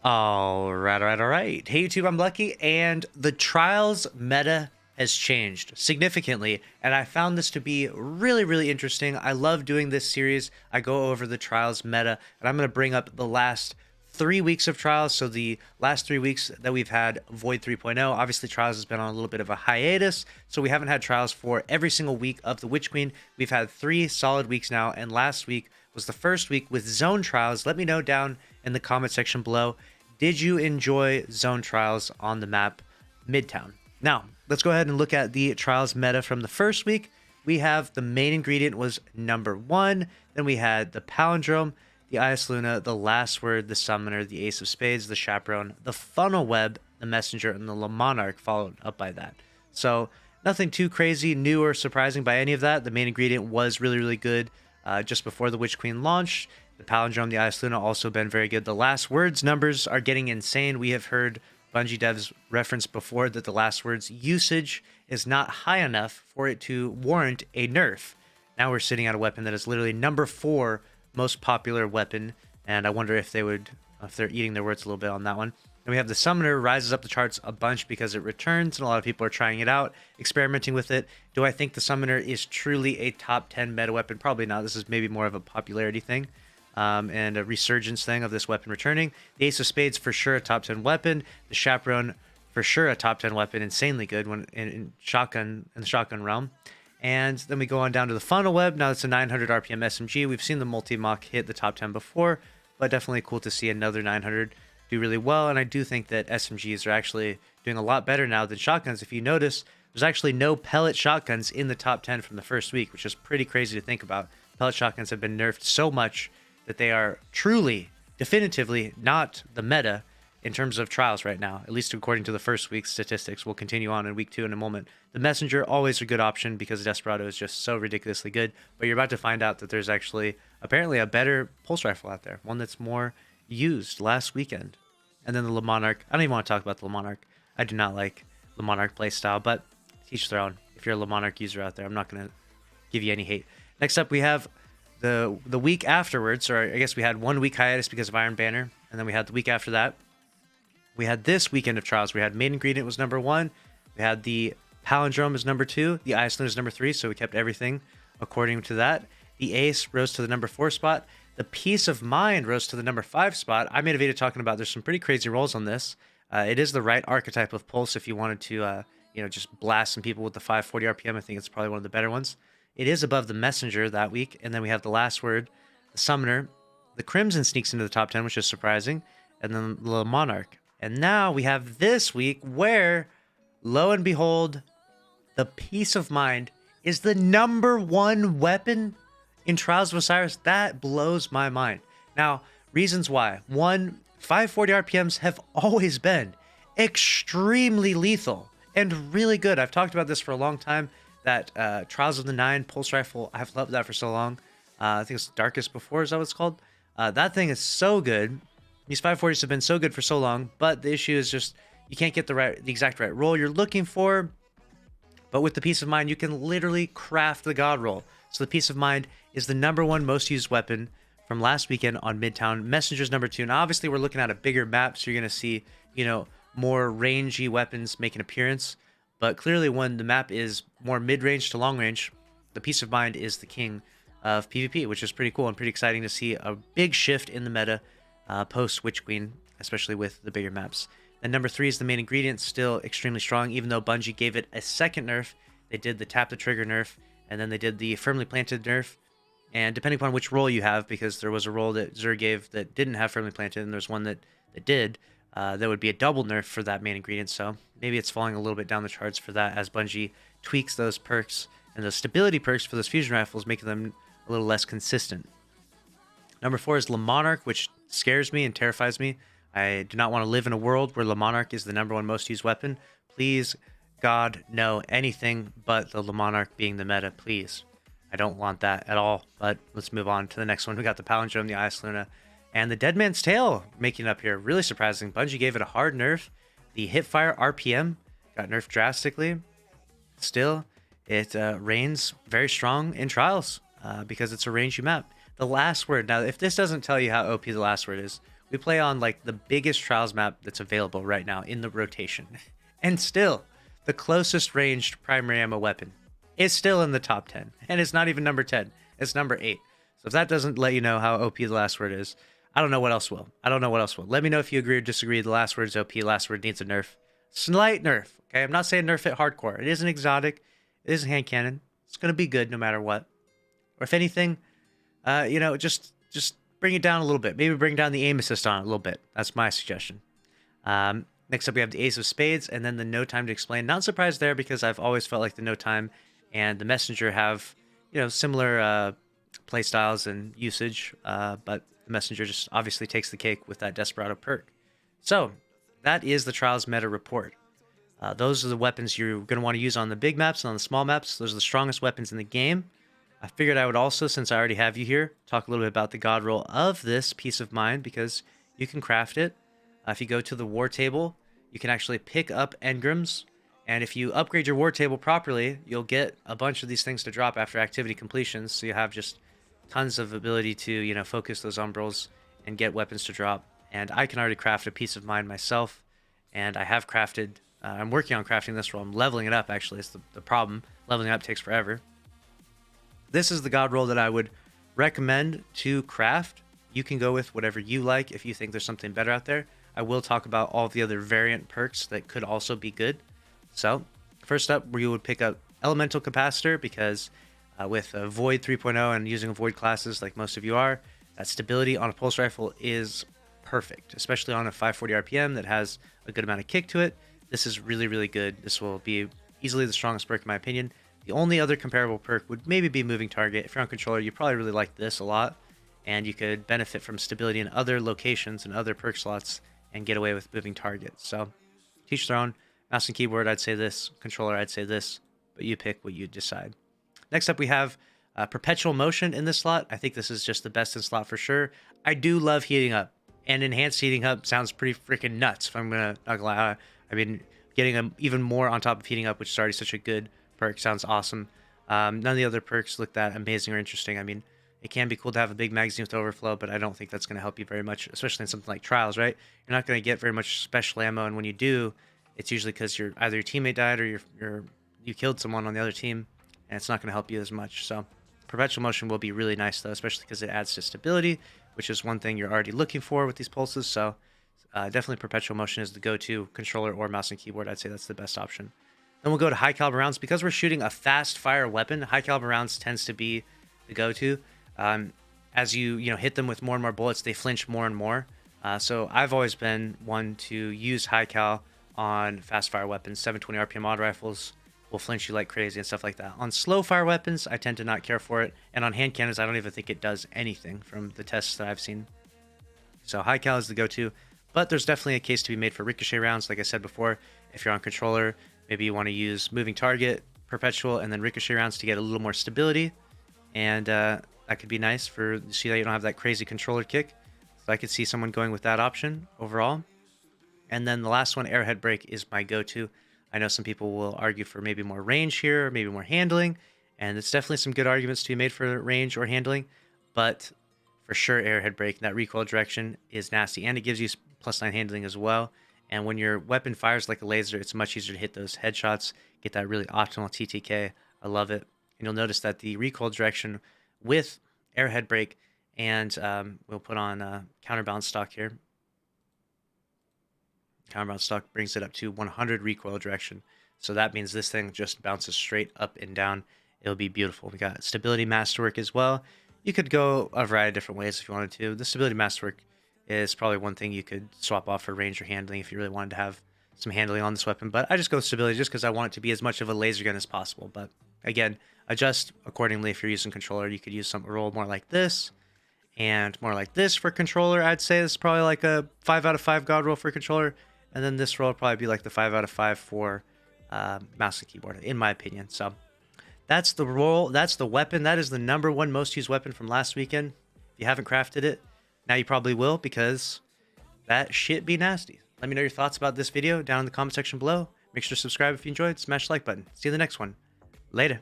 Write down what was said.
All right. Hey, YouTube, I'm Lucky, and the Trials meta has changed significantly, and I found this to be really, really interesting. I love doing this series. I go over the Trials meta, and I'm going to bring up the last 3 weeks of Trials. So the last 3 weeks that we've had Void 3.0, obviously Trials has been on a little bit of a hiatus, so we haven't had Trials for every single week of the Witch Queen. We've had 3 solid weeks now, and last week was the first week with Zone Trials. Let me know down in the comment section below. Did you enjoy Zone Trials on the map Midtown? Now, let's go ahead and look at the Trials meta from the first week. We have the main ingredient was number 1. Then we had the Palindrome, the Eyasluna, the Last Word, the Summoner, the Ace of Spades, the Chaperone, the Funnel Web, the Messenger, and the Le Monarque followed up by that. So nothing too crazy, new, or surprising by any of that. The main ingredient was really, really good just before the Witch Queen launched. The Palindrome, the Eyasluna also been very good. The Last Words numbers are getting insane. We have heard Bungie devs reference before that the Last Words usage is not high enough for it to warrant a nerf. Now we're sitting at a weapon that is literally number 4 most popular weapon, and I wonder if they're eating their words a little bit on that one. Then we have the Summoner, rises up the charts a bunch because it returns, and a lot of people are trying it out, experimenting with it. Do I think the Summoner is truly a top 10 meta weapon? Probably not. This is maybe more of a popularity thing. And a resurgence thing of this weapon returning. The Ace of Spades, for sure, a top 10 weapon. The Chaperone, for sure, a top 10 weapon. Insanely good when in the shotgun realm. And then we go on down to the Funnel Web. Now it's a 900 RPM SMG. We've seen the multi-mock hit the top 10 before, but definitely cool to see another 900 do really well. And I do think that SMGs are actually doing a lot better now than shotguns. If you notice, there's actually no pellet shotguns in the top 10 from the first week, which is pretty crazy to think about. Pellet shotguns have been nerfed so much that they are truly, definitively not the meta in terms of Trials right now, at least according to the first week's statistics. We'll continue on in week 2 in a moment. The Messenger, always a good option because Desperado is just so ridiculously good, but you're about to find out that there's actually apparently a better pulse rifle out there, one that's more used last weekend. And then the Le Monarque. I don't even want to talk about the Le Monarque. I do not like Le Monarque playstyle, but teach their own. If you're a Le Monarque user out there, I'm not going to give you any hate. Next up, we have the week afterwards, or I guess we had 1 week hiatus because of Iron Banner, and then we had the week after that. We had this weekend of Trials. We had main ingredient was number 1. We had the Palindrome is number 2. The Eyasluna is number 3, so we kept everything according to that. The Ace rose to the number 4 spot. The Peace of Mind rose to the number 5 spot. I made a video talking about there's some pretty crazy rolls on this. It is the right archetype of pulse if you wanted to, just blast some people with the 540 RPM. I think it's probably one of the better ones. It is above the Messenger that week. And then we have the Last Word, the Summoner. The Crimson sneaks into the top 10, which is surprising. And then the Monarch. And now we have this week where, lo and behold, the Peace of Mind is the number 1 weapon in Trials of Osiris. That blows my mind. Now, reasons why. 1, 540 RPMs have always been extremely lethal and really good. I've talked about this for a long time. That Trials of the Nine pulse rifle, I've loved that for so long. I think it's Darkest Before, is that what it's called? That thing is so good. These 540s have been so good for so long, but the issue is just you can't get the exact right roll you're looking for. But with the Peace of Mind, you can literally craft the God roll. So the Peace of Mind is the number 1 most used weapon from last weekend on Midtown. Messenger's number 2. Now, obviously, we're looking at a bigger map, so you're going to see, more rangy weapons make an appearance. But clearly, when the map is more mid-range to long-range, the Peace of Mind is the king of PvP, which is pretty cool and pretty exciting to see a big shift in the meta post-Witch Queen, especially with the bigger maps. And number 3 is the main ingredient, still extremely strong, even though Bungie gave it a second nerf. They did the Tap the Trigger nerf, and then they did the Firmly Planted nerf. And depending upon which role you have, because there was a role that Xur gave that didn't have Firmly Planted, and there's one that did, there would be a double nerf for that main ingredient. So maybe it's falling a little bit down the charts for that as Bungie tweaks those perks and those stability perks for those fusion rifles, making them a little less consistent. Number 4 is Le Monarque, which scares me and terrifies me. I do not want to live in a world where Le Monarque is the number 1 most used weapon. Please, God, no, anything but the Le Monarque being the meta, please. I don't want that at all, but let's move on to the next one. We got the Palindrome, the Eyasluna, and the Dead Man's Tale making it up here. Really surprising. Bungie gave it a hard nerf. The Hipfire RPM got nerfed drastically. Still, it reigns very strong in Trials because it's a rangey map. The Last Word. Now, if this doesn't tell you how OP the Last Word is, We play on like the biggest trials map that's available right now in the rotation. And still, the closest ranged primary ammo weapon is still in the top 10. And it's not even number 10, it's number 8. So if that doesn't let you know how OP the last word is, I don't know what else will. I don't know what else will. Let me know if you agree or disagree. The last word is OP. Last word needs a nerf. Slight nerf. Okay, I'm not saying nerf it hardcore. It is an exotic. It is a hand cannon. It's going to be good no matter what. Or if anything, just bring it down a little bit. Maybe bring down the aim assist on it a little bit. That's my suggestion. Next up, we have the Ace of Spades and then the No Time to Explain. Not surprised there because I've always felt like the No Time and the Messenger have, similar play styles and usage, but the Messenger just obviously takes the cake with that Desperado perk. So that is the Trials meta report. Those are the weapons you're going to want to use on the big maps and on the small maps. Those are the strongest weapons in the game. I figured I would also, since I already have you here, talk a little bit about the god roll of this Peace of Mind because you can craft it. If you go to the war table, you can actually pick up engrams. And if you upgrade your war table properly, you'll get a bunch of these things to drop after activity completions. So you have just tons of ability to, focus those umbrals and get weapons to drop. And I can already craft a Peace of Mind myself. And I have crafted, I'm working on crafting this roll. I'm leveling it up, actually. It's the problem. Leveling up takes forever. This is the god roll that I would recommend to craft. You can go with whatever you like if you think there's something better out there. I will talk about all of the other variant perks that could also be good. So, first up, we would pick up Elemental Capacitor because with Void 3.0 and using Void classes like most of you are, that stability on a pulse rifle is perfect, especially on a 540 RPM that has a good amount of kick to it. This is really, really good. This will be easily the strongest perk in my opinion. The only other comparable perk would maybe be Moving Target. If you're on controller, you probably really like this a lot, and you could benefit from stability in other locations and other perk slots and get away with Moving Target. So, teach their own. Mouse and keyboard, I'd say this. Controller, I'd say this. But you pick what you decide. Next up, we have Perpetual Motion in this slot. I think this is just the best in slot for sure. I do love heating up. And enhanced heating up sounds pretty freaking nuts, if I'm not gonna lie. I mean, getting even more on top of heating up, which is already such a good perk, sounds awesome. None of the other perks look that amazing or interesting. I mean, it can be cool to have a big magazine with overflow, but I don't think that's going to help you very much, especially in something like Trials, right? You're not going to get very much special ammo, and when you do, it's usually because either your teammate died or you killed someone on the other team, and it's not going to help you as much. So Perpetual Motion will be really nice, though, especially because it adds to stability, which is one thing you're already looking for with these pulses. So definitely Perpetual Motion is the go-to controller or mouse and keyboard. I'd say that's the best option. Then we'll go to high caliber rounds. Because we're shooting a fast fire weapon, high caliber rounds tends to be the go-to. As you hit them with more and more bullets, they flinch more and more. So I've always been one to use high cal on fast fire weapons. 720 RPM auto rifles will flinch you like crazy and stuff like that. On slow fire weapons, I tend to not care for it. And on hand cannons, I don't even think it does anything from the tests that I've seen. So high cal is the go-to. But there's definitely a case to be made for ricochet rounds. Like I said before, if you're on controller, maybe you want to use Moving Target, Perpetual, and then ricochet rounds to get a little more stability. And that could be nice for see that you don't have that crazy controller kick. So I could see someone going with that option overall. And then the last one, Arrowhead Break, is my go-to. I know some people will argue for maybe more range here, maybe more handling, and there's definitely some good arguments to be made for range or handling, but for sure Arrowhead Break, that recoil direction is nasty, and it gives you +9 handling as well. And when your weapon fires like a laser, it's much easier to hit those headshots, get that really optimal TTK. I love it. And you'll notice that the recoil direction with Arrowhead Break, and we'll put on counterbalance stock here. Counterbalance stock brings it up to 100 recoil direction. So that means this thing just bounces straight up and down. It'll be beautiful. We got stability masterwork as well. You could go a variety of different ways if you wanted to. The stability masterwork is probably one thing you could swap off for range or handling if you really wanted to have some handling on this weapon. But I just go with stability just because I want it to be as much of a laser gun as possible. But again, adjust accordingly if you're using controller. You could use some roll more like this and more like this for controller. I'd say this is probably like a 5 out of 5 god roll for controller. And then this roll would probably be like the 5 out of 5 for mouse and keyboard, in my opinion. So that's the roll. That's the weapon. That is the #1 most used weapon from last weekend. If you haven't crafted it, now you probably will, because that shit be nasty. Let me know your thoughts about this video down in the comment section below. Make sure to subscribe if you enjoyed. Smash the like button. See you in the next one. Later.